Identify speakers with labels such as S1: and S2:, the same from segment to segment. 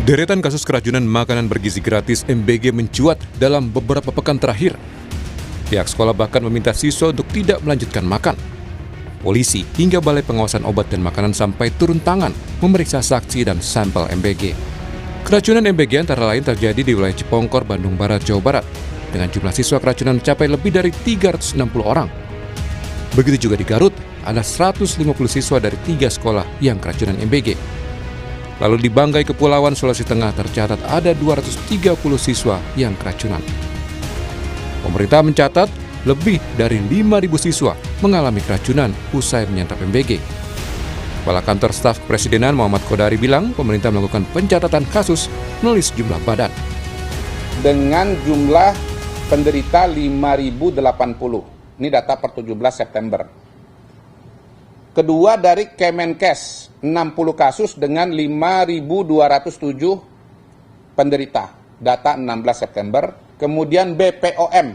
S1: Deretan kasus keracunan makanan bergizi gratis MBG mencuat dalam beberapa pekan terakhir. Pihak sekolah bahkan meminta siswa untuk tidak melanjutkan makan. Polisi hingga Balai Pengawasan Obat dan Makanan sampai turun tangan memeriksa saksi dan sampel MBG. Keracunan MBG antara lain terjadi di wilayah Cipongkor, Bandung Barat, Jawa Barat, dengan jumlah siswa keracunan mencapai lebih dari 360 orang. Begitu juga di Garut, ada 150 siswa dari 3 sekolah yang keracunan MBG. Lalu di Banggai, Kepulauan Sulawesi Tengah tercatat ada 230 siswa yang keracunan. Pemerintah mencatat lebih dari 5.000 siswa mengalami keracunan usai menyantap MBG. Kepala Kantor Staf Kepresidenan Muhammad Kodari bilang pemerintah melakukan pencatatan kasus melalui sejumlah badan.
S2: Dengan jumlah penderita 5.080, ini data per 17 September. Kedua dari Kemenkes, 60 kasus dengan 5.207 penderita, data 16 September. Kemudian BPOM,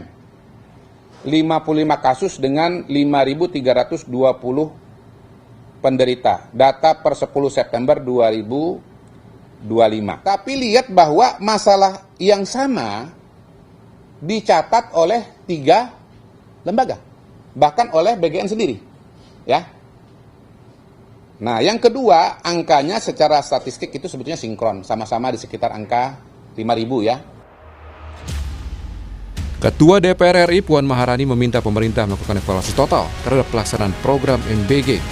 S2: 55 kasus dengan 5.320 penderita, data per 10 September 2025. Tapi lihat bahwa masalah yang sama dicatat oleh 3 lembaga, bahkan oleh BGN sendiri, ya. Nah, yang kedua, angkanya secara statistik itu sebetulnya sinkron, sama-sama di sekitar angka 5.000 ya.
S1: Ketua DPR RI Puan Maharani meminta pemerintah melakukan evaluasi total terhadap pelaksanaan program MBG.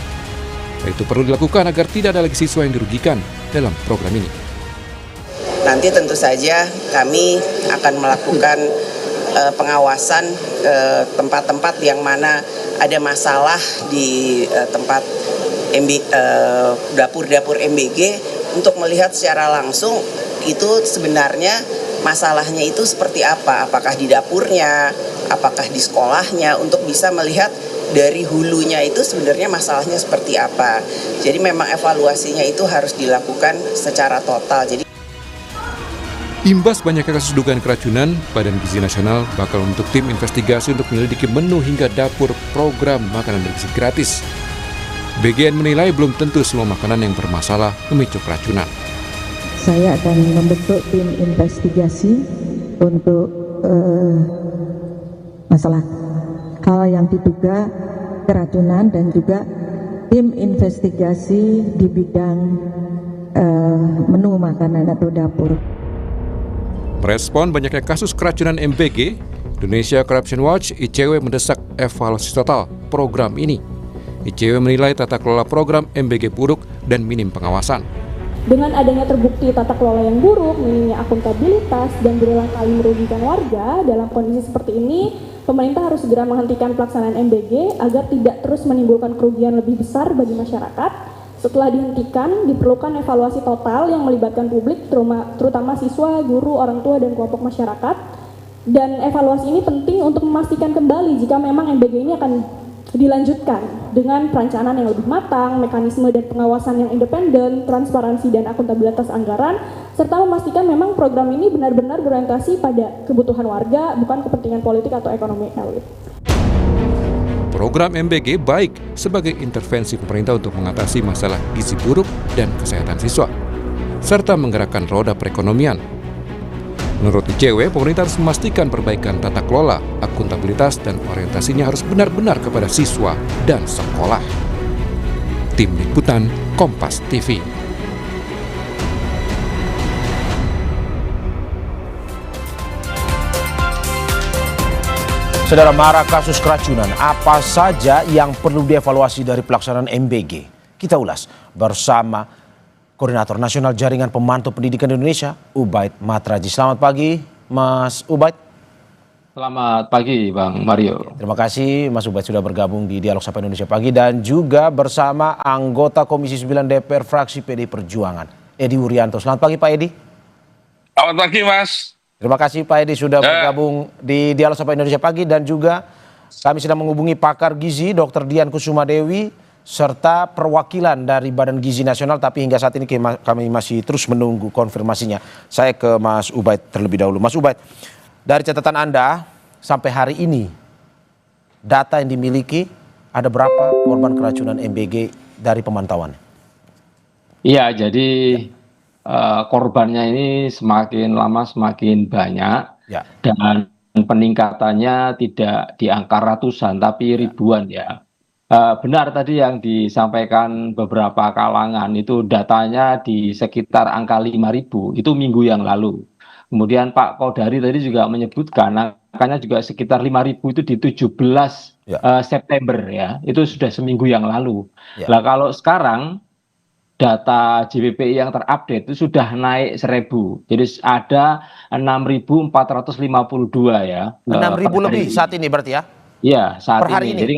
S1: Itu perlu dilakukan agar tidak ada lagi siswa yang dirugikan dalam program ini.
S3: Nanti tentu saja kami akan melakukan pengawasan tempat-tempat yang mana ada masalah di tempat dapur-dapur MBG untuk melihat secara langsung itu sebenarnya masalahnya itu seperti apa, apakah di dapurnya, apakah di sekolahnya, untuk bisa melihat dari hulunya itu sebenarnya masalahnya seperti apa. Jadi memang evaluasinya itu harus dilakukan secara total. Jadi
S1: Imbas banyaknya kasus dugaan keracunan, Badan Gizi Nasional bakal membentuk tim investigasi untuk menyelidiki menu hingga dapur program makanan bergizi gratis. BGN menilai belum tentu semua makanan yang bermasalah memicu keracunan.
S4: Saya akan membentuk tim investigasi untuk masalah hal yang diduga keracunan dan juga tim investigasi di bidang menu makanan atau dapur.
S1: Merespon banyaknya kasus keracunan MBG, Indonesia Corruption Watch (ICW) mendesak evaluasi total program ini. ICW menilai tata kelola program MBG buruk dan minim pengawasan.
S5: Dengan adanya terbukti tata kelola yang buruk, minimnya akuntabilitas, dan berulang kali merugikan warga, dalam kondisi seperti ini, pemerintah harus segera menghentikan pelaksanaan MBG agar tidak terus menimbulkan kerugian lebih besar bagi masyarakat. Setelah dihentikan, diperlukan evaluasi total yang melibatkan publik, terutama siswa, guru, orang tua, dan kelompok masyarakat. Dan evaluasi ini penting untuk memastikan kembali jika memang MBG ini akan dilanjutkan dengan perencanaan yang lebih matang, mekanisme dan pengawasan yang independen, transparansi dan akuntabilitas anggaran, serta memastikan memang program ini benar-benar berorientasi pada kebutuhan warga, bukan kepentingan politik atau ekonomi elit.
S1: Program MBG baik sebagai intervensi pemerintah untuk mengatasi masalah gizi buruk dan kesehatan siswa, serta menggerakkan roda perekonomian. Menurut ICW, pemerintah harus memastikan perbaikan tata kelola, akuntabilitas, dan orientasinya harus benar-benar kepada siswa dan sekolah. Tim Liputan Kompas TV.
S6: Saudara, marak kasus keracunan, apa saja yang perlu dievaluasi dari pelaksanaan MBG? Kita ulas bersama Koordinator Nasional Jaringan Pemantau Pendidikan Indonesia, Ubaid Matraji. Selamat pagi, Mas Ubaid.
S7: Selamat pagi, Bang Mario.
S6: Terima kasih Mas Ubaid sudah bergabung di Dialog Sapa Indonesia Pagi, dan juga bersama anggota Komisi 9 DPR fraksi PDI Perjuangan, Edi Wuryanto. Selamat pagi, Pak Edi.
S8: Selamat pagi, Mas.
S6: Terima kasih Pak Edi sudah bergabung di Dialog Sapa Indonesia Pagi, dan juga kami sedang menghubungi pakar gizi Dr. Dian Kusumadewi serta perwakilan dari Badan Gizi Nasional, tapi hingga saat ini kami masih terus menunggu konfirmasinya. Saya ke Mas Ubaid terlebih dahulu. Mas Ubaid, dari catatan Anda sampai hari ini, data yang dimiliki, ada berapa korban keracunan MBG dari pemantauan?
S7: Iya, jadi korbannya ini semakin lama semakin banyak
S6: Ya.
S7: dan peningkatannya tidak di angka ratusan tapi ribuan ya. Benar tadi yang disampaikan beberapa kalangan itu datanya di sekitar angka 5.000 itu minggu yang lalu. Kemudian Pak Kodari tadi juga menyebutkan angkanya juga sekitar 5.000 itu di 17
S6: Ya.
S7: September ya. Itu sudah seminggu yang lalu.
S6: Ya.
S7: Nah, kalau sekarang data JPPI yang terupdate itu sudah naik 1.000. Jadi ada 6.452 ya.
S6: 6.000
S7: per
S6: lebih
S7: hari.
S6: saat ini berarti ya?
S7: Iya, saat
S6: Per hari ini?
S7: Jadi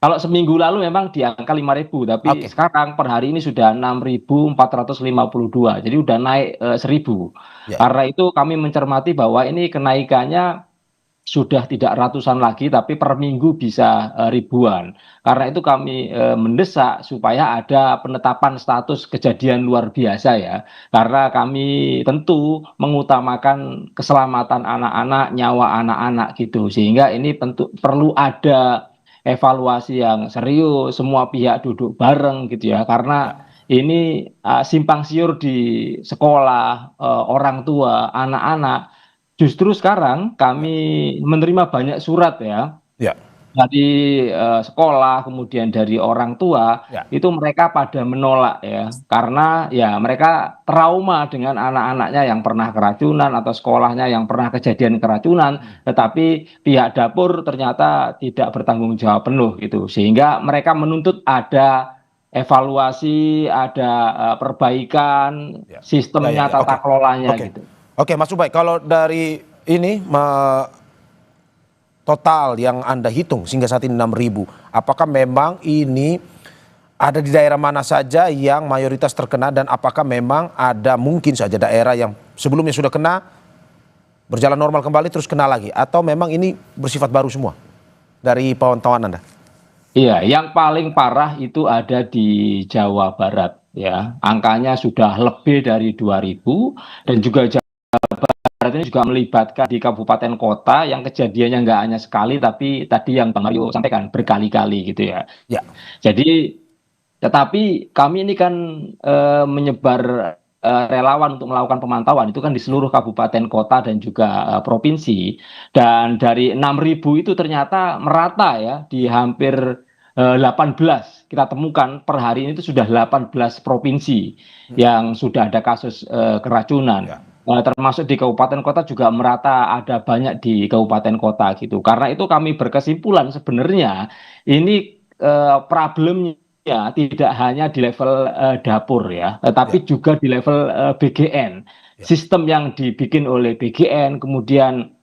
S7: kalau seminggu lalu memang di angka 5.000, tapi
S6: Oke.
S7: sekarang per hari ini sudah 6.452. Jadi udah naik 1.000.
S6: Ya.
S7: Karena itu kami mencermati bahwa ini kenaikannya sudah tidak ratusan lagi, tapi per minggu bisa ribuan. Karena itu kami mendesak supaya ada penetapan status kejadian luar biasa ya. Karena kami tentu mengutamakan keselamatan anak-anak, nyawa anak-anak gitu. Sehingga ini tentu perlu ada evaluasi yang serius, semua pihak duduk bareng gitu ya. Karena ini simpang siur di sekolah, orang tua, anak-anak. Justru sekarang kami menerima banyak surat ya
S6: Ya.
S7: dari sekolah, kemudian dari orang tua,
S6: Ya.
S7: itu mereka pada menolak ya, karena ya mereka trauma dengan anak-anaknya yang pernah keracunan atau sekolahnya yang pernah kejadian keracunan, tetapi pihak dapur ternyata tidak bertanggung jawab penuh gitu, sehingga mereka menuntut ada evaluasi, ada perbaikan
S6: Ya.
S7: sistemnya,
S6: Ya.
S7: tata
S6: Oke.
S7: kelolanya
S6: Oke.
S7: gitu.
S6: Oke, Mas Ubay, kalau dari ini total yang Anda hitung sehingga saat ini 6.000, apakah memang ini ada di daerah mana saja yang mayoritas terkena dan apakah memang ada mungkin saja daerah yang sebelumnya sudah kena berjalan normal kembali terus kena lagi, atau memang ini bersifat baru semua dari pantauan Anda?
S7: Iya, yang paling parah itu ada di Jawa Barat ya. Angkanya sudah lebih dari 2.000 dan juga Jawa Barat ini juga melibatkan di kabupaten kota yang kejadiannya nggak hanya sekali tapi tadi yang Bang Mario sampaikan berkali-kali gitu ya.
S6: Ya.
S7: Jadi tetapi kami ini kan menyebar relawan untuk melakukan pemantauan itu kan di seluruh kabupaten kota dan juga provinsi, dan dari 6.000 itu ternyata merata ya di hampir 18 kita temukan per hari ini itu sudah 18 provinsi yang sudah ada kasus keracunan.
S6: Ya.
S7: Termasuk di kabupaten kota juga merata ada banyak di kabupaten kota gitu. Karena itu kami berkesimpulan sebenarnya ini problemnya tidak hanya di level dapur ya, tetapi juga di level BGN. Sistem yang dibikin oleh BGN, kemudian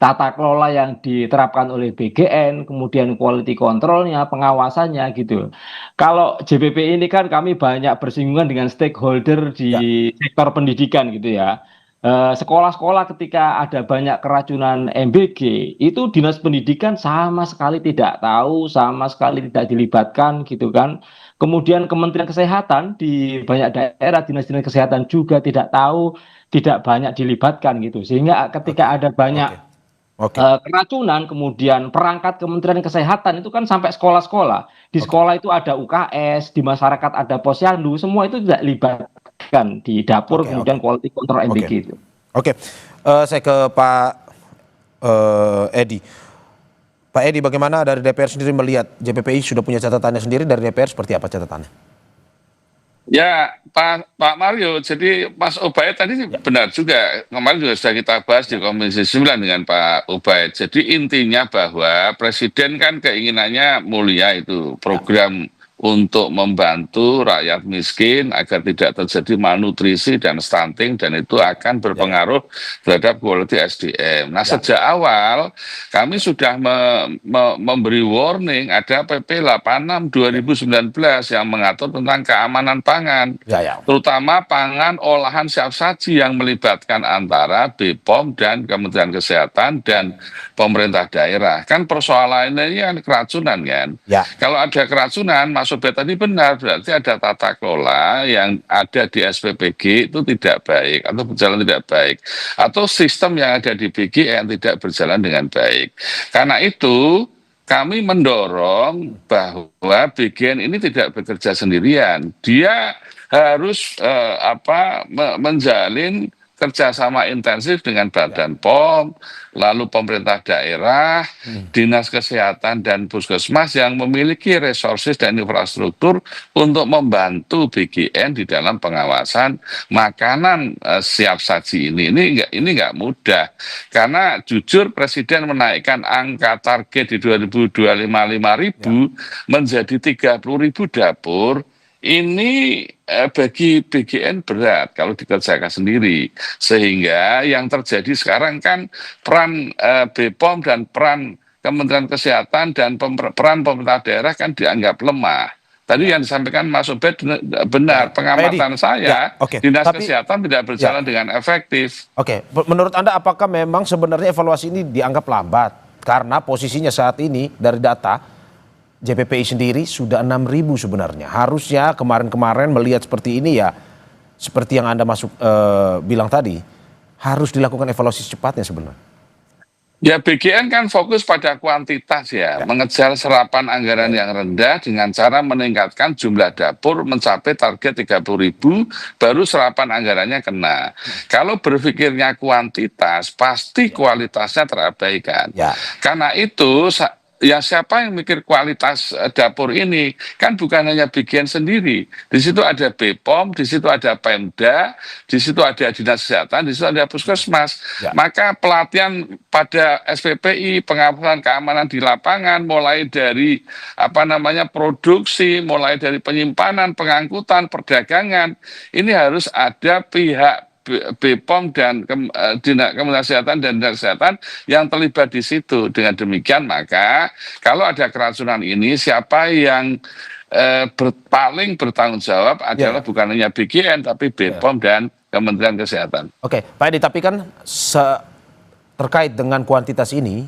S7: tata kelola yang diterapkan oleh BGN, kemudian quality controlnya, pengawasannya gitu. Kalau JPP ini kan kami banyak bersinggungan dengan stakeholder di sektor pendidikan gitu ya. Sekolah-sekolah ketika ada banyak keracunan MBG, itu dinas pendidikan sama sekali tidak tahu, sama sekali tidak dilibatkan gitu kan. Kemudian Kementerian Kesehatan di banyak daerah, dinas-dinas kesehatan juga tidak tahu, tidak banyak dilibatkan gitu. Sehingga ketika ada banyak keracunan, kemudian perangkat Kementerian Kesehatan itu kan sampai sekolah-sekolah. Di sekolah itu ada UKS, di masyarakat ada posyandu, semua itu tidak libatkan di dapur, kemudian quality control MBG itu.
S6: Saya ke Pak Edi. Pak Edi, bagaimana dari DPR sendiri melihat JPPI sudah punya catatannya sendiri, dari DPR seperti apa catatannya?
S8: Ya, Pak Mario, jadi Mas Ubaid tadi benar juga. Kemarin juga sudah kita bahas di Komisi 9 dengan Pak Ubaid. Jadi intinya bahwa Presiden kan keinginannya mulia itu, program untuk membantu rakyat miskin agar tidak terjadi malnutrisi dan stunting, dan itu akan berpengaruh terhadap quality SDM. Nah, sejak awal kami sudah memberi warning, ada PP 86 2019 yang mengatur tentang keamanan pangan, terutama pangan olahan siap saji yang melibatkan antara BPOM dan Kementerian Kesehatan dan pemerintah daerah. Kan persoalannya ini kan keracunan kan. Kalau ada keracunan, Mas Ubed tadi benar, berarti ada tata kelola yang ada di SPPG itu tidak baik atau berjalan tidak baik, atau sistem yang ada di BGN tidak berjalan dengan baik. Karena itu kami mendorong bahwa BGN ini tidak bekerja sendirian. Dia harus menjalin kerjasama intensif dengan Badan POM, lalu pemerintah daerah, dinas kesehatan dan puskesmas yang memiliki resources dan infrastruktur untuk membantu BGN di dalam pengawasan makanan siap saji ini. Ini nggak mudah, karena jujur Presiden menaikkan angka target di 2025 5.000 menjadi 30.000 dapur. Ini bagi BGN berat kalau dikerjakan sendiri, sehingga yang terjadi sekarang kan peran BPOM dan peran Kementerian Kesehatan dan peran pemerintah daerah kan dianggap lemah. Tadi yang disampaikan Mas Ubed benar, pengamatan saya, Dinas Kesehatan tidak berjalan dengan efektif.
S6: Oke, menurut Anda apakah memang sebenarnya evaluasi ini dianggap lambat? Karena posisinya saat ini dari data JPPI sendiri sudah 6.000 sebenarnya. Harusnya kemarin-kemarin melihat seperti ini ya, seperti yang Anda bilang tadi, harus dilakukan evaluasi secepatnya sebenarnya.
S8: Ya, BGN kan fokus pada kuantitas ya, mengejar serapan anggaran yang rendah dengan cara meningkatkan jumlah dapur mencapai target 30.000, baru serapan anggarannya kena. Kalau berpikirnya kuantitas, pasti kualitasnya terabaikan. Karena itu ya siapa yang mikir kualitas dapur ini? Kan bukan hanya BGN sendiri. Di situ ada BPOM, di situ ada Pemda, di situ ada Dinas Kesehatan, di situ ada Puskesmas. Maka pelatihan pada SPPI, pengawasan keamanan di lapangan, mulai dari produksi, mulai dari penyimpanan, pengangkutan, perdagangan, ini harus ada pihak BPOM dan Kementerian Kesehatan dan Dinas Kesehatan yang terlibat di situ. Dengan demikian maka kalau ada keracunan ini, siapa yang paling bertanggung jawab adalah bukan hanya BGN tapi BPOM dan Kementerian Kesehatan.
S6: Oke, Pak Edi, tapi kan terkait dengan kuantitas ini,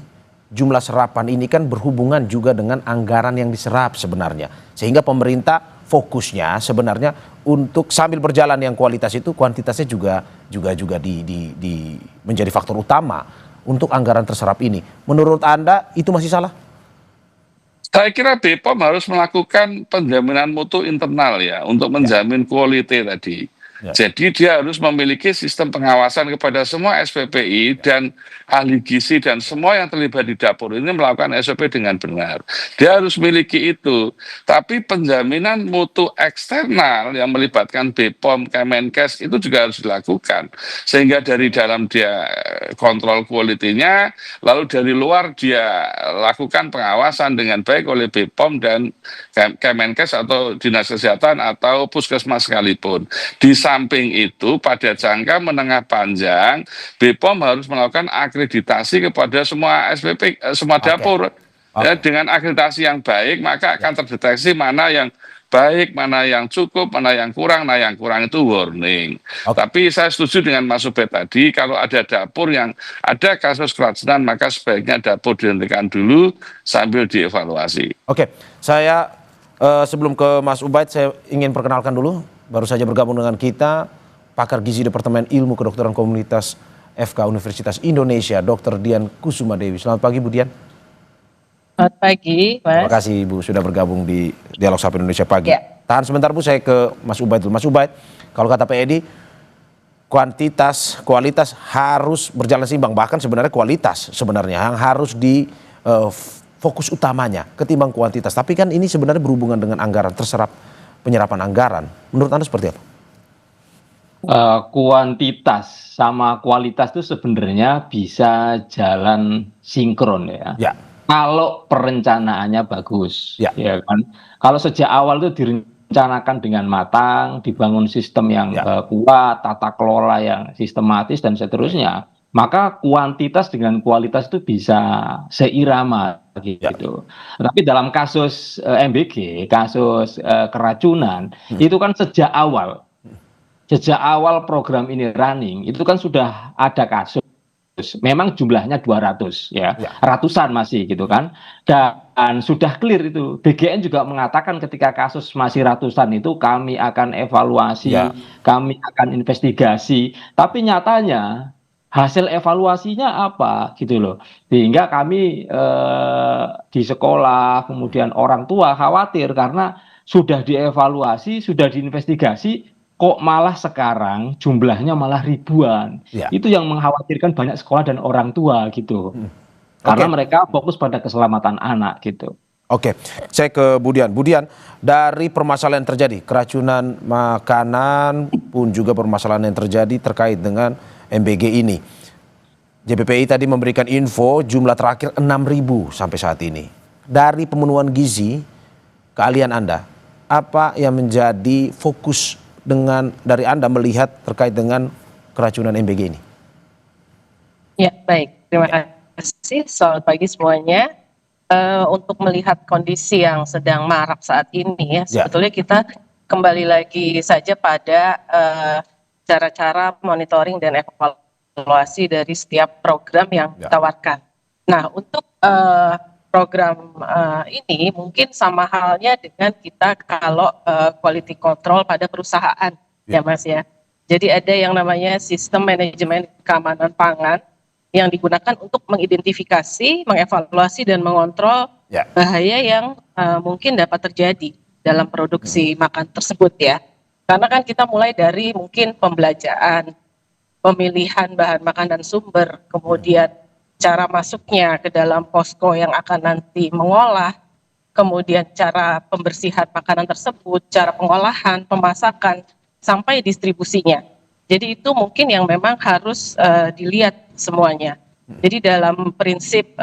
S6: jumlah serapan ini kan berhubungan juga dengan anggaran yang diserap sebenarnya, sehingga pemerintah fokusnya sebenarnya untuk sambil berjalan yang kualitas itu, kuantitasnya juga menjadi faktor utama untuk anggaran terserap ini. Menurut Anda itu masih salah?
S8: Saya kira BPOM harus melakukan penjaminan mutu internal ya untuk menjamin quality tadi. Jadi dia harus memiliki sistem pengawasan kepada semua SPPI dan ahli gizi dan semua yang terlibat di dapur ini melakukan SOP dengan benar. Dia harus miliki itu. Tapi penjaminan mutu eksternal yang melibatkan BPOM, Kemenkes itu juga harus dilakukan. Sehingga dari dalam dia kontrol quality-nya, lalu dari luar dia lakukan pengawasan dengan baik oleh BPOM dan Kemenkes atau Dinas Kesehatan atau Puskesmas sekalipun. Di samping itu, pada jangka menengah panjang, BPOM harus melakukan akreditasi kepada semua SPP, semua dapur. Ya, dengan akreditasi yang baik, maka akan terdeteksi mana yang baik, mana yang cukup, mana yang kurang. Nah, yang kurang itu warning. Tapi saya setuju dengan Mas Ubed tadi, kalau ada dapur yang ada kasus keracunan, maka sebaiknya dapur dihentikan dulu sambil dievaluasi.
S6: Oke, saya sebelum ke Mas Ubaid, saya ingin perkenalkan dulu. Baru saja bergabung dengan kita, pakar gizi Departemen Ilmu Kedokteran Komunitas FK Universitas Indonesia, Dr. Dian Kusuma Dewi. Selamat pagi, Bu Dian.
S9: Selamat pagi, Mas.
S6: Terima kasih, Bu, sudah bergabung di Dialog Sapa Indonesia Pagi. Tahan sebentar, Bu, saya ke Mas Ubaid dulu. Mas Ubaid, kalau kata Pak Edi, kuantitas, kualitas harus berjalan seimbang. Bahkan sebenarnya kualitas sebenarnya yang harus di fokus utamanya ketimbang kuantitas. Tapi kan ini sebenarnya berhubungan dengan anggaran, terserap penyerapan anggaran. Menurut Anda seperti apa?
S7: Kuantitas sama kualitas itu sebenarnya bisa jalan sinkron ya. Kalau perencanaannya bagus, ya kan. Kalau sejak awal itu direncanakan dengan matang, dibangun sistem yang kuat, tata kelola yang sistematis dan seterusnya, maka kuantitas dengan kualitas itu bisa seirama gitu. Tapi dalam kasus MBG, kasus keracunan, itu kan sejak awal program ini running, itu kan sudah ada kasus. Memang jumlahnya 200 ya, ratusan masih gitu kan. Dan sudah clear itu. BGN juga mengatakan ketika kasus masih ratusan itu kami akan evaluasi, kami akan investigasi. Tapi nyatanya hasil evaluasinya apa gitu loh. Sehingga kami di sekolah, kemudian orang tua khawatir karena sudah dievaluasi, sudah diinvestigasi, kok malah sekarang jumlahnya malah ribuan.
S6: Ya.
S7: Itu yang mengkhawatirkan banyak sekolah dan orang tua gitu. Karena mereka fokus pada keselamatan anak gitu.
S6: Oke, saya ke Budian. Budian, dari permasalahan yang terjadi, keracunan makanan pun juga permasalahan yang terjadi terkait dengan MBG ini. JPPI tadi memberikan info jumlah terakhir 6.000 sampai saat ini. Dari pemenuhan gizi, keahlian Anda, apa yang menjadi fokus dari Anda melihat terkait dengan keracunan MBG ini?
S9: Ya, baik. Terima kasih. Selamat pagi semuanya. Untuk melihat kondisi yang sedang marak saat ini, sebetulnya kita kembali lagi saja pada cara-cara monitoring dan evaluasi dari setiap program yang ditawarkan. Nah, untuk program ini mungkin sama halnya dengan kita kalau quality control pada perusahaan, ya Mas ya. Jadi ada yang namanya sistem manajemen keamanan pangan yang digunakan untuk mengidentifikasi, mengevaluasi dan mengontrol bahaya yang mungkin dapat terjadi dalam produksi makan tersebut ya. Karena kan kita mulai dari mungkin pembelajaran, pemilihan bahan makan dan sumber, kemudian cara masuknya ke dalam posko yang akan nanti mengolah, kemudian cara pembersihan makanan tersebut, cara pengolahan, pemasakan, sampai distribusinya. Jadi itu mungkin yang memang harus dilihat semuanya. Jadi dalam prinsip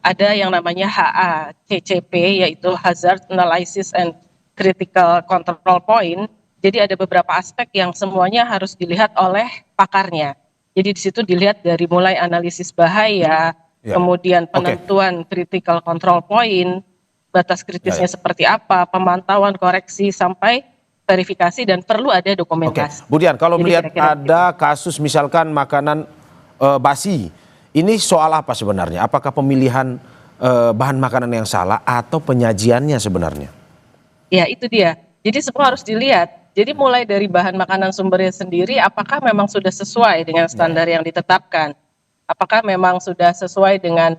S9: ada yang namanya HACCP, yaitu Hazard Analysis and Critical Control Point. Jadi ada beberapa aspek yang semuanya harus dilihat oleh pakarnya. Jadi di situ dilihat dari mulai analisis bahaya, kemudian penentuan critical control point, batas kritisnya seperti apa, pemantauan, koreksi, sampai verifikasi dan perlu ada dokumentasi.
S6: Budian, kalau
S9: Jadi
S6: melihat
S9: kira-kira
S6: ada kasus misalkan makanan basi, ini soal apa sebenarnya? Apakah pemilihan bahan makanan yang salah atau penyajiannya sebenarnya?
S9: Ya, itu dia. Jadi semua harus dilihat. Jadi mulai dari bahan makanan sumbernya sendiri, apakah memang sudah sesuai dengan standar yang ditetapkan? Apakah memang sudah sesuai dengan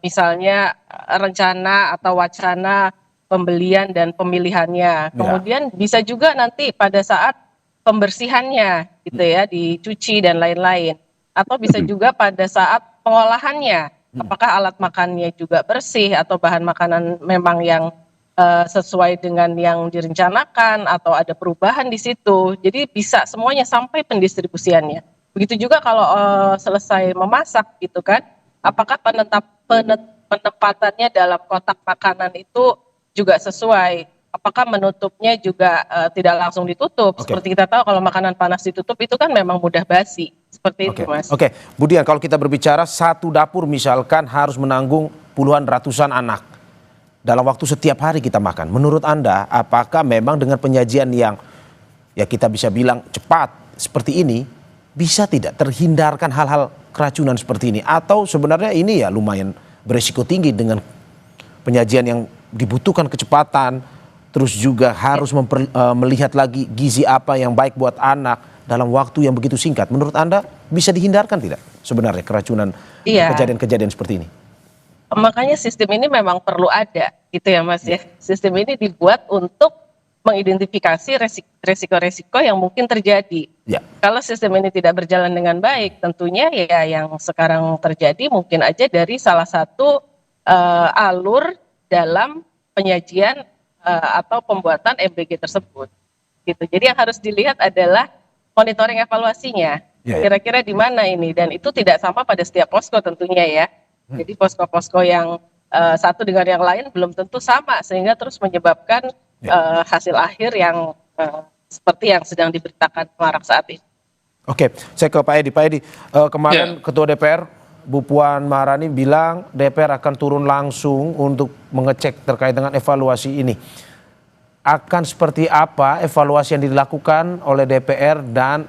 S9: misalnya rencana atau wacana pembelian dan pemilihannya. Kemudian bisa juga nanti pada saat pembersihannya gitu ya, dicuci dan lain-lain. Atau bisa juga pada saat pengolahannya. Apakah alat makannya juga bersih atau bahan makanan memang yang sesuai dengan yang direncanakan atau ada perubahan di situ. Jadi bisa semuanya sampai pendistribusiannya. Begitu juga kalau selesai memasak gitu kan, apakah penempatannya dalam kotak makanan itu juga sesuai. Apakah menutupnya juga tidak langsung ditutup? Seperti kita tahu kalau makanan panas ditutup itu kan memang mudah basi. Seperti itu Mas.
S6: Oke, Budian, kalau kita berbicara satu dapur misalkan harus menanggung puluhan ratusan anak. Dalam waktu setiap hari kita makan. Menurut Anda, apakah memang dengan penyajian yang ya kita bisa bilang cepat seperti ini, bisa tidak terhindarkan hal-hal keracunan seperti ini? Atau sebenarnya ini ya lumayan beresiko tinggi dengan penyajian yang dibutuhkan kecepatan, terus juga harus melihat lagi gizi apa yang baik buat anak dalam waktu yang begitu singkat. Menurut Anda bisa dihindarkan tidak sebenarnya keracunan kejadian-kejadian seperti ini?
S9: Makanya sistem ini memang perlu ada gitu ya Mas ya. Sistem ini dibuat untuk mengidentifikasi resiko-resiko yang mungkin terjadi. Kalau sistem ini tidak berjalan dengan baik, tentunya ya yang sekarang terjadi mungkin aja dari salah satu alur dalam penyajian atau pembuatan MBG tersebut. Gitu. Jadi yang harus dilihat adalah monitoring evaluasinya. Kira-kira di mana ini, dan itu tidak sama pada setiap posko tentunya ya. Jadi posko-posko yang satu dengan yang lain belum tentu sama, sehingga terus menyebabkan hasil akhir yang seperti yang sedang diberitakan Marak saat ini.
S6: Oke, saya ke Pak Edi. Pak Edi, kemarin Ketua DPR Bu Puan Maharani bilang DPR akan turun langsung untuk mengecek terkait dengan evaluasi ini. Akan seperti apa evaluasi yang dilakukan oleh DPR, dan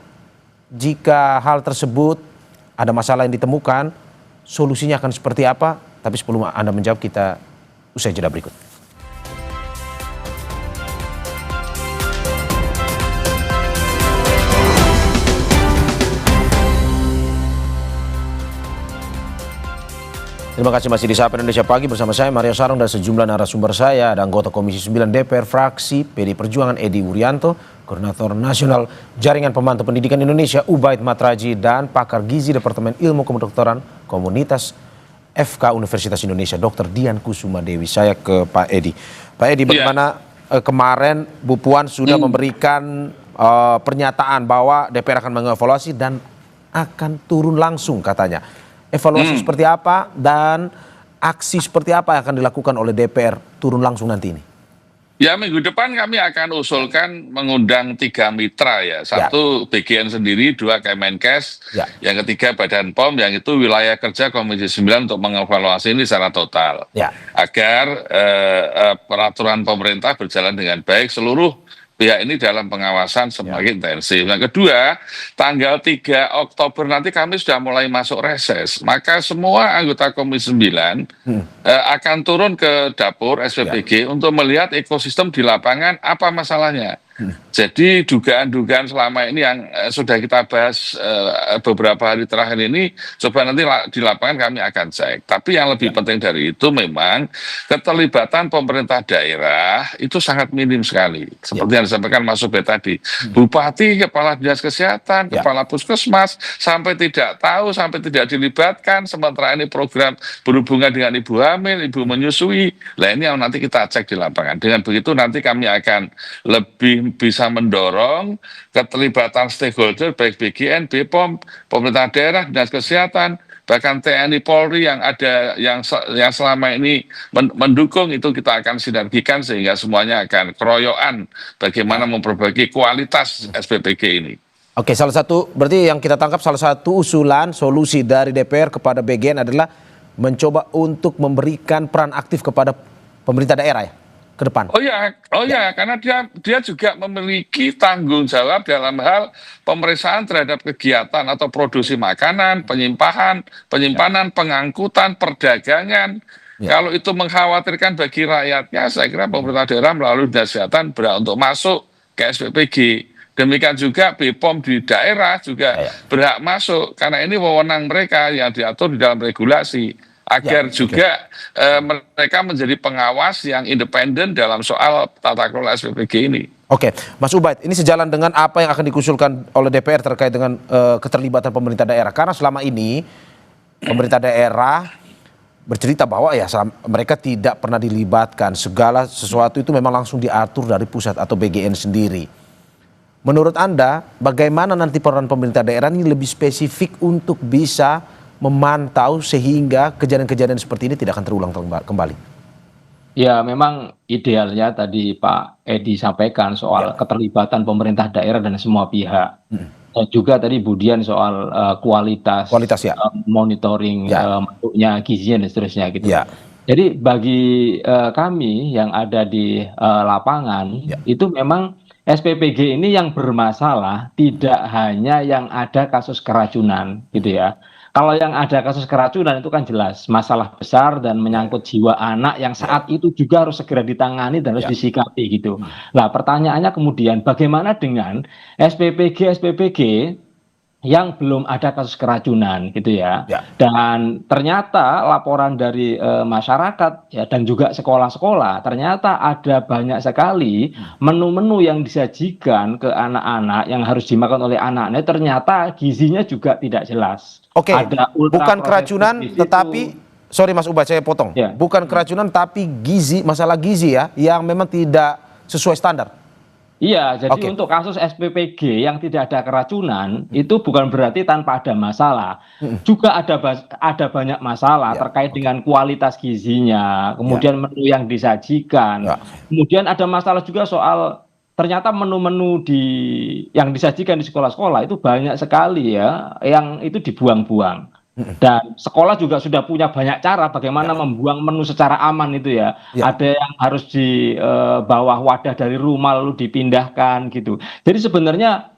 S6: jika hal tersebut ada masalah yang ditemukan, solusinya akan seperti apa? Tapi sebelum Anda menjawab, kita usai jeda berikut. Terima kasih masih di Sapa Indonesia Pagi bersama saya Mario Sarung dan sejumlah narasumber saya. Ada anggota Komisi 9 DPR fraksi PD Perjuangan Edi Wuryanto, Koordinator Nasional Jaringan Pemantau Pendidikan Indonesia Ubaid Matraji, dan pakar gizi Departemen Ilmu Kedokteran Komunitas FK Universitas Indonesia Dr. Dian Kusuma Dewi. Saya ke Pak Edi. Pak Edi, bagaimana kemarin Bu Puan sudah memberikan pernyataan bahwa DPR akan mengevaluasi dan akan turun langsung katanya. Evaluasi seperti apa dan aksi seperti apa yang akan dilakukan oleh DPR turun langsung nanti ini?
S8: Ya, minggu depan kami akan usulkan mengundang 3 mitra ya. 1 BGN sendiri, 2 Kemenkes, yang ketiga Badan POM, yang itu wilayah kerja Komisi 9 untuk mengevaluasi ini secara total. Agar peraturan pemerintah berjalan dengan baik, seluruh pihak ini dalam pengawasan semakin intensif. Yang kedua, tanggal 3 Oktober nanti kami sudah mulai masuk reses. Maka semua anggota Komisi 9 akan turun ke dapur SPPG untuk melihat ekosistem di lapangan apa masalahnya. Jadi dugaan-dugaan selama ini yang sudah kita bahas beberapa hari terakhir ini, coba nanti di lapangan kami akan cek. Tapi yang lebih penting dari itu memang keterlibatan pemerintah daerah itu sangat minim sekali. Seperti yang disampaikan Mas Ubed tadi. Bupati, Kepala Dinas Kesehatan, Kepala Puskesmas, sampai tidak tahu, sampai tidak dilibatkan. Sementara ini program berhubungan dengan ibu hamil, ibu menyusui. Nah, ini yang nanti kita cek di lapangan. Dengan begitu nanti kami akan lebih bisa mendorong keterlibatan stakeholder baik BGN, BPOM, pemerintah daerah, dinas kesehatan, bahkan TNI Polri yang ada yang selama ini mendukung, itu kita akan sinergikan sehingga semuanya akan keroyokan bagaimana memperbaiki kualitas SPPG ini.
S6: Oke, berarti yang kita tangkap salah satu usulan solusi dari DPR kepada BGN adalah mencoba untuk memberikan peran aktif kepada pemerintah daerah ya ke depan.
S8: Oh ya, karena dia juga memiliki tanggung jawab dalam hal pemeriksaan terhadap kegiatan atau produksi makanan, penyimpanan, pengangkutan, perdagangan. Kalau itu mengkhawatirkan bagi rakyatnya, saya kira pemerintah daerah melalui dinas kesehatan berhak untuk masuk ke SPPG. Demikian juga BPOM di daerah juga berhak masuk, karena ini wewenang mereka yang diatur di dalam regulasi. Agar juga mereka menjadi pengawas yang independen dalam soal tata kelola SPPG ini.
S6: Oke, Mas Ubaid, ini sejalan dengan apa yang akan dikusulkan oleh DPR terkait dengan keterlibatan pemerintah daerah. Karena selama ini pemerintah daerah bercerita bahwa mereka tidak pernah dilibatkan, segala sesuatu itu memang langsung diatur dari pusat atau BGN sendiri. Menurut Anda, bagaimana nanti peran pemerintah daerah ini lebih spesifik untuk bisa memantau sehingga kejadian-kejadian seperti ini tidak akan terulang kembali?
S7: Ya, memang idealnya tadi Pak Edi sampaikan soal keterlibatan pemerintah daerah dan semua pihak. Dan juga tadi Budian soal kualitas monitoring masuknya gizinya dan seterusnya gitu. Jadi bagi kami yang ada di lapangan itu memang SPPG ini yang bermasalah tidak hanya yang ada kasus keracunan gitu ya. Kalau yang ada kasus keracunan itu kan jelas masalah besar dan menyangkut jiwa anak yang saat itu juga harus segera ditangani dan harus disikapi gitu. Nah, pertanyaannya kemudian bagaimana dengan SPPG yang belum ada kasus keracunan gitu ya. Dan ternyata laporan dari masyarakat ya dan juga sekolah-sekolah ternyata ada banyak sekali menu-menu yang disajikan ke anak-anak yang harus dimakan oleh anaknya ternyata gizinya juga tidak jelas.
S6: Oke, bukan keracunan tetapi sorry Mas Ubaid saya potong. Bukan keracunan tapi masalah gizi ya yang memang tidak sesuai standar.
S7: Iya, jadi untuk kasus SPPG yang tidak ada keracunan itu bukan berarti tanpa ada masalah. Juga ada banyak masalah terkait dengan kualitas gizinya, kemudian menu yang disajikan. Kemudian ada masalah juga soal ternyata menu-menu yang disajikan di sekolah-sekolah itu banyak sekali ya yang itu dibuang-buang. Dan sekolah juga sudah punya banyak cara bagaimana membuang menu secara aman itu ya. Ada yang harus di bawah wadah dari rumah lalu dipindahkan gitu. Jadi sebenarnya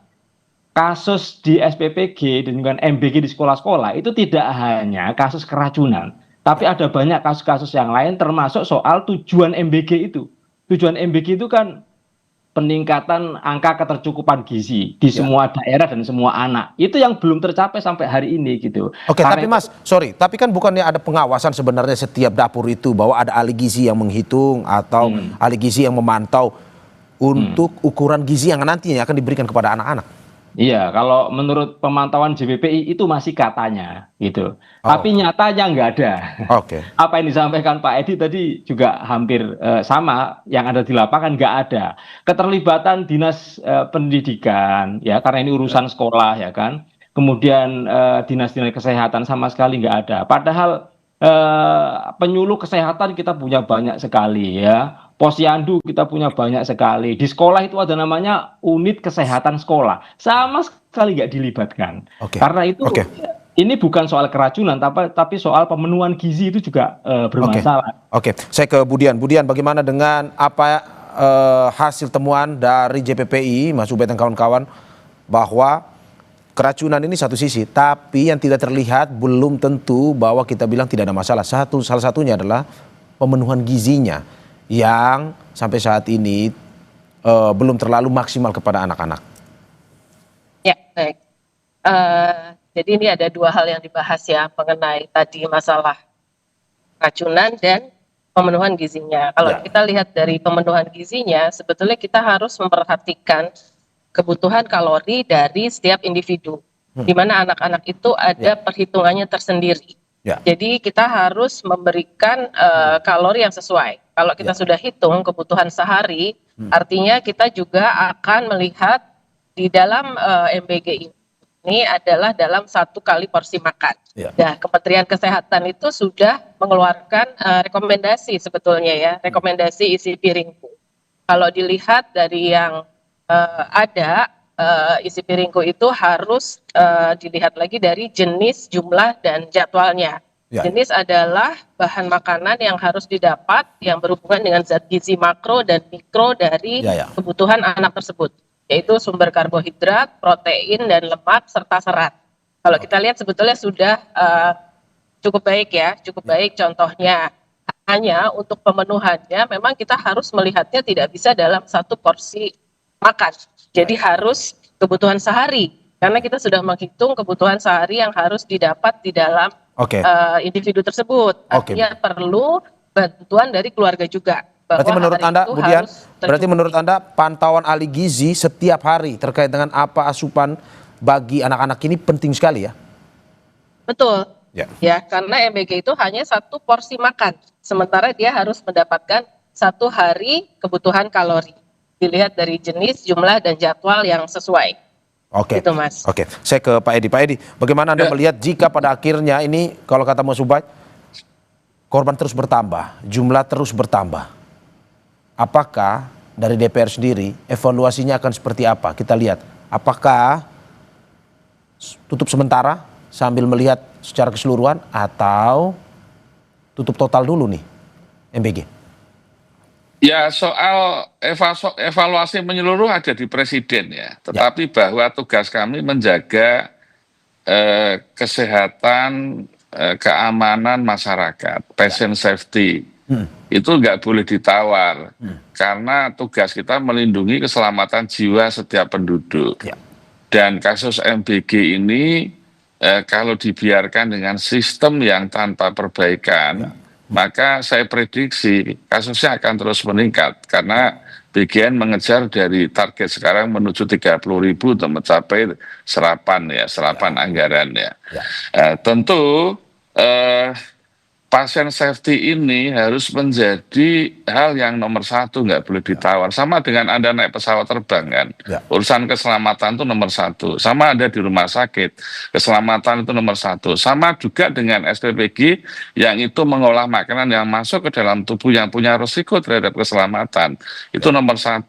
S7: kasus di SPPG dan juga MBG di sekolah-sekolah itu tidak hanya kasus keracunan, tapi ada banyak kasus-kasus yang lain termasuk soal tujuan MBG itu. Tujuan MBG itu kan peningkatan angka ketercukupan gizi di semua daerah dan semua anak. Itu yang belum tercapai sampai hari ini gitu.
S6: Oke, tapi Mas, tapi kan bukannya ada pengawasan sebenarnya setiap dapur itu bahwa ada ahli gizi yang menghitung atau ahli gizi yang memantau untuk ukuran gizi yang nantinya akan diberikan kepada anak-anak?
S7: Iya, kalau menurut pemantauan JPPI itu masih katanya gitu. Tapi nyatanya nggak ada.
S6: Oke.
S7: Apa yang disampaikan Pak Edi tadi juga hampir sama, yang ada di lapangan nggak ada. Keterlibatan dinas pendidikan, ya karena ini urusan sekolah ya kan. Kemudian dinas-dinas kesehatan sama sekali nggak ada. Padahal penyuluh kesehatan kita punya banyak sekali ya. Posyandu kita punya banyak sekali. Di sekolah itu ada namanya unit kesehatan sekolah. Sama sekali nggak dilibatkan. Karena itu ini bukan soal keracunan, tapi soal pemenuhan gizi itu juga bermasalah.
S6: Oke, saya ke Budian. Budian, bagaimana dengan apa hasil temuan dari JPPI, Mas Ubed dan kawan-kawan, bahwa keracunan ini satu sisi, tapi yang tidak terlihat belum tentu bahwa kita bilang tidak ada masalah. Salah satunya adalah pemenuhan gizinya yang sampai saat ini belum terlalu maksimal kepada anak-anak.
S9: Ya, baik. Jadi ini ada dua hal yang dibahas ya mengenai tadi masalah keracunan dan pemenuhan gizinya. Kalau kita lihat dari pemenuhan gizinya, sebetulnya kita harus memperhatikan kebutuhan kalori dari setiap individu, di mana anak-anak itu ada perhitungannya tersendiri. Jadi kita harus memberikan kalori yang sesuai. Kalau kita sudah hitung kebutuhan sehari, artinya kita juga akan melihat di dalam MBG ini adalah dalam 1 kali porsi makan. Nah, Kementerian Kesehatan itu sudah mengeluarkan rekomendasi sebetulnya ya, rekomendasi isi piringku. Kalau dilihat dari yang ada, isi piringku itu harus dilihat lagi dari jenis, jumlah, dan jadwalnya. Jenis adalah bahan makanan yang harus didapat yang berhubungan dengan zat gizi makro dan mikro dari kebutuhan anak tersebut, yaitu sumber karbohidrat, protein, dan lemak, serta serat. Kalau kita lihat sebetulnya sudah cukup baik ya, cukup baik. Contohnya, hanya untuk pemenuhannya memang kita harus melihatnya tidak bisa dalam 1 porsi makan. Jadi harus kebutuhan sehari, karena kita sudah menghitung kebutuhan sehari yang harus didapat di dalam individu tersebut. Artinya perlu bantuan dari keluarga juga.
S6: Berarti menurut Anda, Budian, berarti menurut Anda pantauan ahli gizi setiap hari terkait dengan apa asupan bagi anak-anak ini penting sekali ya?
S9: Betul. Ya, karena MBG itu hanya 1 porsi makan, sementara dia harus mendapatkan 1 hari kebutuhan kalori. Dilihat dari jenis, jumlah, dan jadwal yang sesuai. Itu, Mas.
S6: Saya ke Pak Edi. Pak Edi, bagaimana Anda melihat jika pada akhirnya ini, kalau kata Mas Ubed, korban terus bertambah, jumlah terus bertambah. Apakah dari DPR sendiri evaluasinya akan seperti apa? Kita lihat, apakah tutup sementara sambil melihat secara keseluruhan atau tutup total dulu nih MBG?
S8: Ya, soal evaluasi menyeluruh ada di presiden ya. Tetapi bahwa tugas kami menjaga kesehatan, keamanan masyarakat, patient safety, itu nggak boleh ditawar. Karena tugas kita melindungi keselamatan jiwa setiap penduduk. Dan kasus MBG ini kalau dibiarkan dengan sistem yang tanpa perbaikan, maka saya prediksi kasusnya akan terus meningkat karena BGN mengejar dari target sekarang menuju 30.000 untuk mencapai serapan anggaran ya. Tentu pasien safety ini harus menjadi hal yang nomor 1, nggak boleh ditawar. Sama dengan Anda naik pesawat terbang kan, urusan keselamatan itu nomor 1. Sama Anda di rumah sakit, keselamatan itu nomor 1. Sama juga dengan SPPG yang itu mengolah makanan yang masuk ke dalam tubuh yang punya risiko terhadap keselamatan, itu nomor 1.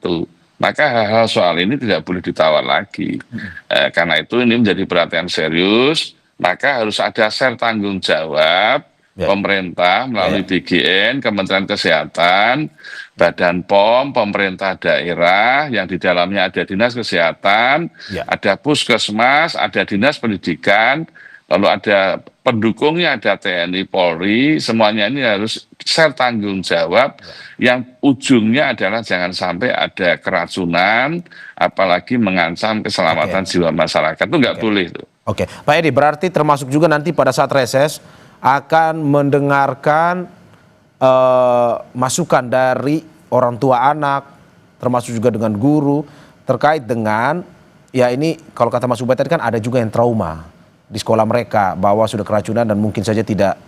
S8: Maka hal-hal soal ini tidak boleh ditawar lagi. Karena itu ini menjadi perhatian serius, maka harus ada share tanggung jawab pemerintah melalui BGN, Kementerian Kesehatan, Badan POM, pemerintah daerah yang di dalamnya ada Dinas Kesehatan, ada Puskesmas, ada Dinas Pendidikan, lalu ada pendukungnya, ada TNI, Polri, semuanya ini harus share tanggung jawab yang ujungnya adalah jangan sampai ada keracunan, apalagi mengancam keselamatan jiwa masyarakat. Itu nggak boleh itu.
S6: Oke, Pak Edi, berarti termasuk juga nanti pada saat reses akan mendengarkan masukan dari orang tua anak, termasuk juga dengan guru, terkait dengan, ya ini kalau kata Mas Ubay tadi kan ada juga yang trauma di sekolah mereka bahwa sudah keracunan dan mungkin saja tidak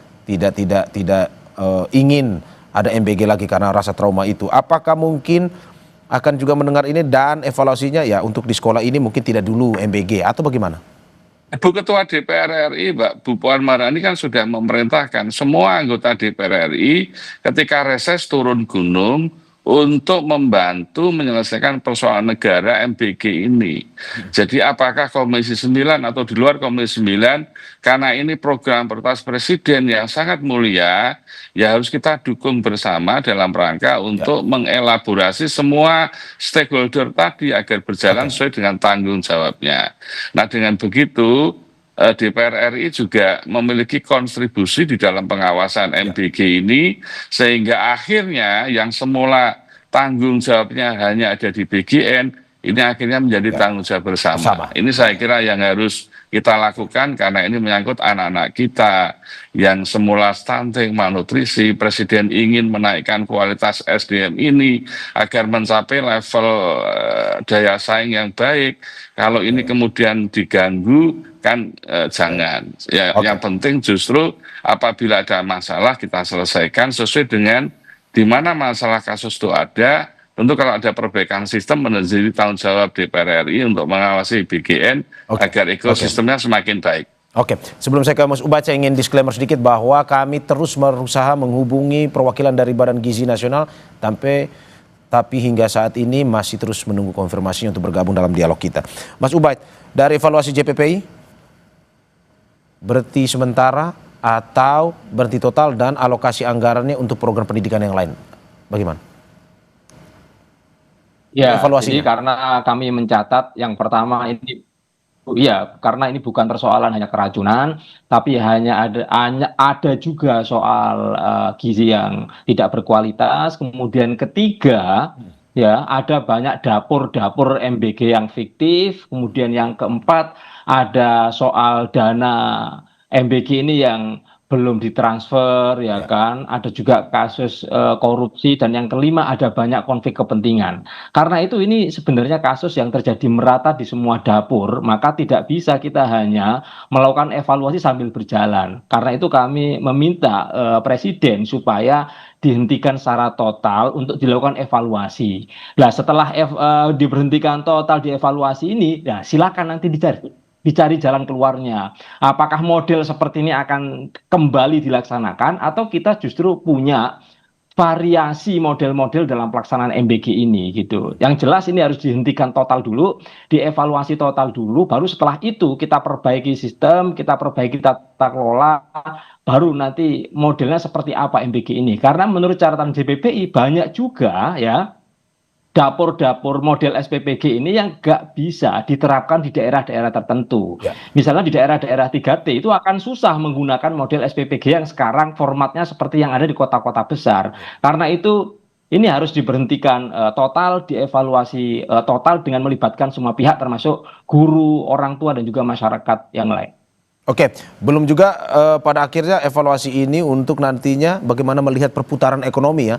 S6: ingin ada MBG lagi karena rasa trauma itu. Apakah mungkin akan juga mendengar ini dan evaluasinya ya untuk di sekolah ini mungkin tidak dulu MBG atau bagaimana?
S8: Bu Ketua DPR RI, Mbak Bu Puan Maharani kan sudah memerintahkan semua anggota DPR RI ketika reses turun gunung untuk membantu menyelesaikan persoalan negara MBG ini. Jadi apakah Komisi 9 atau di luar Komisi 9, karena ini program prioritas Presiden yang sangat mulia, ya harus kita dukung bersama dalam rangka untuk mengelaborasi semua stakeholder tadi agar berjalan sesuai dengan tanggung jawabnya. Nah dengan begitu, DPR RI juga memiliki kontribusi di dalam pengawasan MBG ini, sehingga akhirnya yang semula tanggung jawabnya hanya ada di BGN, ini akhirnya menjadi tanggung jawab bersama. Ini saya kira yang harus kita lakukan karena ini menyangkut anak-anak kita yang semula stunting, malnutrisi. Presiden ingin menaikkan kualitas SDM ini agar mencapai level daya saing yang baik. Kalau ini kemudian diganggu, kan jangan. Ya, yang penting justru apabila ada masalah kita selesaikan sesuai dengan di mana masalah kasus itu ada. Tentu kalau ada perbaikan sistem menjadi tanggung jawab DPR RI untuk mengawasi BGN agar ekosistemnya semakin baik.
S6: Oke, sebelum saya ke Mas Ubay, saya ingin disclaimer sedikit bahwa kami terus berusaha menghubungi perwakilan dari Badan Gizi Nasional tapi hingga saat ini masih terus menunggu konfirmasinya untuk bergabung dalam dialog kita. Mas Ubay, dari evaluasi JPPI, berhenti sementara atau berhenti total dan alokasi anggarannya untuk program pendidikan yang lain, bagaimana?
S7: Ya, jadi karena kami mencatat yang pertama ini, ya karena ini bukan persoalan hanya keracunan, tapi hanya ada juga soal gizi yang tidak berkualitas. Kemudian ketiga, ya ada banyak dapur-dapur MBG yang fiktif. Kemudian yang keempat ada soal dana MBG ini yang belum ditransfer, ya kan, ada juga kasus korupsi, dan yang kelima ada banyak konflik kepentingan. Karena itu ini sebenarnya kasus yang terjadi merata di semua dapur, maka tidak bisa kita hanya melakukan evaluasi sambil berjalan. Karena itu kami meminta Presiden supaya dihentikan secara total untuk dilakukan evaluasi. Nah setelah diberhentikan total dievaluasi ini, ya silakan nanti dicari jalan keluarnya. Apakah model seperti ini akan kembali dilaksanakan atau kita justru punya variasi model-model dalam pelaksanaan MBG ini gitu. Yang jelas ini harus dihentikan total dulu, dievaluasi total dulu, baru setelah itu kita perbaiki sistem, kita perbaiki tata kelola, baru nanti modelnya seperti apa MBG ini. Karena menurut catatan JPPI banyak juga ya dapur-dapur model SPPG ini yang nggak bisa diterapkan di daerah-daerah tertentu. Misalnya di daerah-daerah 3T itu akan susah menggunakan model SPPG yang sekarang formatnya seperti yang ada di kota-kota besar. Karena itu ini harus diberhentikan total, dievaluasi total dengan melibatkan semua pihak termasuk guru, orang tua dan juga masyarakat yang lain.
S6: Oke, belum juga pada akhirnya evaluasi ini untuk nantinya bagaimana melihat perputaran ekonomi ya.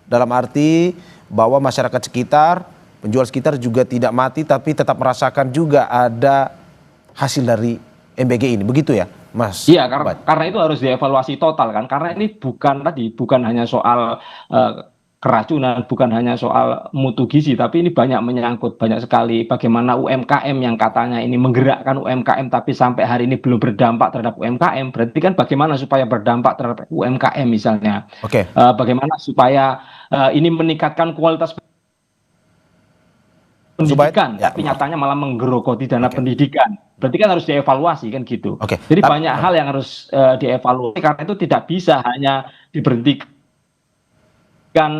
S6: Dalam arti bahwa masyarakat sekitar, penjual sekitar juga tidak mati tapi tetap merasakan juga ada hasil dari MBG ini, begitu ya Mas?
S7: Iya, karena itu harus dievaluasi total kan, karena ini bukan hanya soal keracunan, bukan hanya soal mutu gizi, tapi ini banyak menyangkut banyak sekali bagaimana UMKM yang katanya ini menggerakkan UMKM tapi sampai hari ini belum berdampak terhadap UMKM. Berarti kan bagaimana supaya berdampak terhadap UMKM misalnya. Bagaimana supaya ini meningkatkan kualitas pendidikan, tapi nyatanya malah menggerogoti dana pendidikan. Berarti kan harus dievaluasi kan gitu. Jadi banyak hal yang harus dievaluasi, karena itu tidak bisa hanya diberhentikan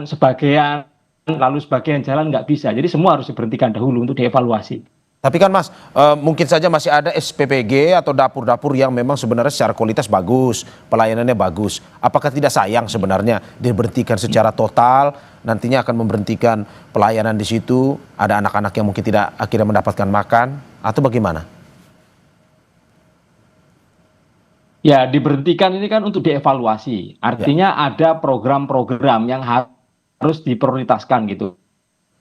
S7: sebagian lalu sebagian jalan, nggak bisa. Jadi semua harus diberhentikan dahulu untuk dievaluasi.
S6: Tapi kan Mas, mungkin saja masih ada SPPG atau dapur-dapur yang memang sebenarnya secara kualitas bagus, pelayanannya bagus. Apakah tidak sayang sebenarnya diberhentikan secara total, nantinya akan memberhentikan pelayanan di situ, ada anak-anak yang mungkin tidak akhirnya mendapatkan makan, atau bagaimana?
S7: Ya, diberhentikan ini kan untuk dievaluasi. Artinya ada program-program yang harus diprioritaskan gitu.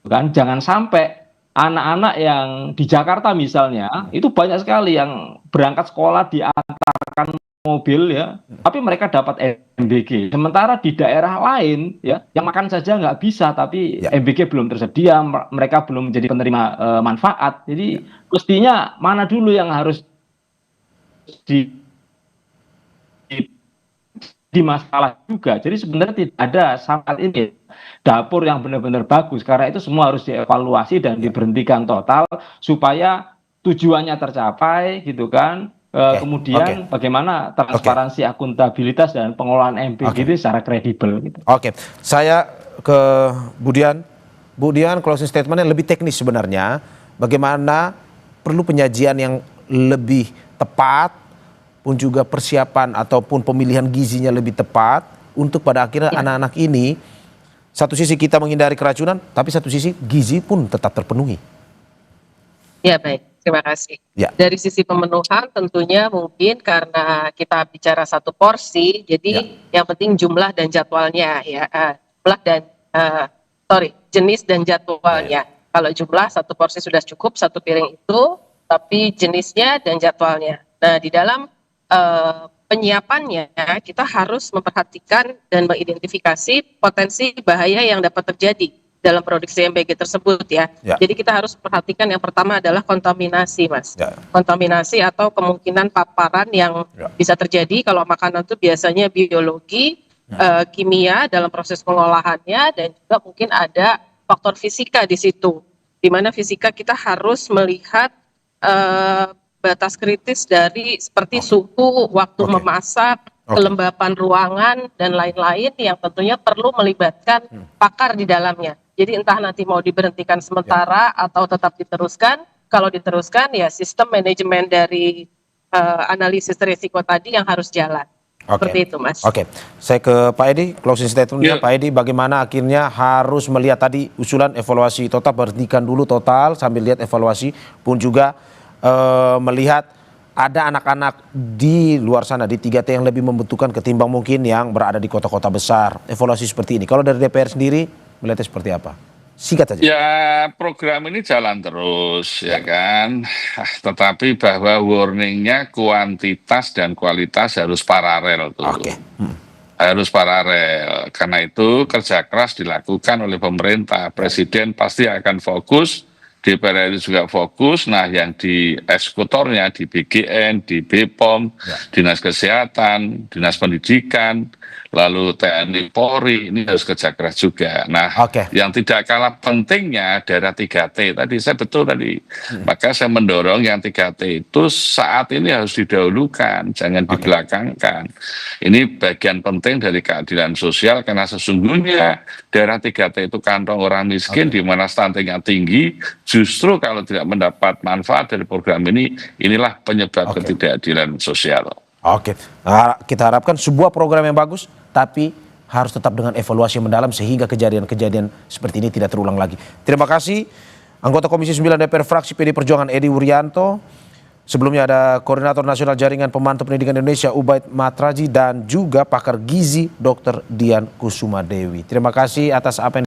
S7: Kan jangan sampai anak-anak yang di Jakarta misalnya itu banyak sekali yang berangkat sekolah diantarkan mobil ya, tapi mereka dapat MBG. Sementara di daerah lain ya, yang makan saja nggak bisa, tapi MBG belum tersedia, mereka belum menjadi penerima manfaat. Jadi mestinya mana dulu yang harus di masalah juga. Jadi sebenarnya tidak ada saat ini dapur yang benar-benar bagus, karena itu semua harus dievaluasi dan diberhentikan total supaya tujuannya tercapai gitu kan. Kemudian bagaimana transparansi, akuntabilitas dan pengelolaan MBG itu secara kredibel gitu.
S6: Saya ke Budian. Budian, closing statementnya lebih teknis sebenarnya. Bagaimana perlu penyajian yang lebih tepat, pun juga persiapan ataupun pemilihan gizinya lebih tepat untuk pada akhirnya anak-anak ini, satu sisi kita menghindari keracunan, tapi satu sisi gizi pun tetap terpenuhi.
S9: Ya baik, terima kasih. Dari sisi pemenuhan tentunya mungkin karena kita bicara satu porsi, jadi yang penting jumlah dan jadwalnya ya, jumlah dan jenis dan jadwalnya. Kalau jumlah satu porsi sudah cukup, satu piring itu, tapi jenisnya dan jadwalnya. Nah di dalam penyiapannya kita harus memperhatikan dan mengidentifikasi potensi bahaya yang dapat terjadi dalam produksi MBG tersebut ya. Jadi kita harus perhatikan yang pertama adalah kontaminasi Mas. Kontaminasi atau kemungkinan paparan yang bisa terjadi kalau makanan itu biasanya biologi, kimia dalam proses pengolahannya, dan juga mungkin ada faktor fisika di situ. Di mana fisika kita harus melihat batas kritis dari seperti suhu, waktu memasak, kelembapan ruangan, dan lain-lain yang tentunya perlu melibatkan pakar di dalamnya. Jadi entah nanti mau diberhentikan sementara atau tetap diteruskan. Kalau diteruskan ya sistem manajemen dari analisis risiko tadi yang harus jalan. Seperti itu Mas.
S6: Saya ke Pak Edi, closing statementnya Pak Edi, bagaimana akhirnya harus melihat tadi usulan evaluasi total, berhentikan dulu total sambil lihat evaluasi, pun juga melihat ada anak-anak di luar sana di 3T yang lebih membutuhkan ketimbang mungkin yang berada di kota-kota besar. Evaluasi seperti ini. Kalau dari DPR sendiri melihatnya seperti apa? Singkat saja.
S8: Ya program ini jalan terus ya kan. Tetapi bahwa warningnya kuantitas dan kualitas harus paralel tuh. Harus paralel. Karena itu kerja keras dilakukan oleh pemerintah. Presiden pasti akan fokus. DPR juga fokus, nah yang di eksekutornya, di BGN, di BPOM, Dinas Kesehatan, Dinas Pendidikan, lalu TNI Polri, ini harus kerja keras juga. Nah, yang tidak kalah pentingnya daerah 3T, tadi saya betul tadi, maka saya mendorong yang 3T itu saat ini harus didahulukan, jangan dibelakangkan. Ini bagian penting dari keadilan sosial, karena sesungguhnya daerah 3T itu kantong orang miskin, di mana stuntingnya tinggi. Justru kalau tidak mendapat manfaat dari program ini, inilah penyebab ketidakadilan sosial.
S6: Kita harapkan sebuah program yang bagus, tapi harus tetap dengan evaluasi yang mendalam sehingga kejadian-kejadian seperti ini tidak terulang lagi. Terima kasih anggota Komisi 9 DPR fraksi PD Perjuangan Edi Wuryanto. Sebelumnya ada Koordinator Nasional Jaringan Pemantau Pendidikan Indonesia Ubaid Matraji, dan juga pakar gizi Dr. Dian Kusuma Dewi. Terima kasih atas apa yang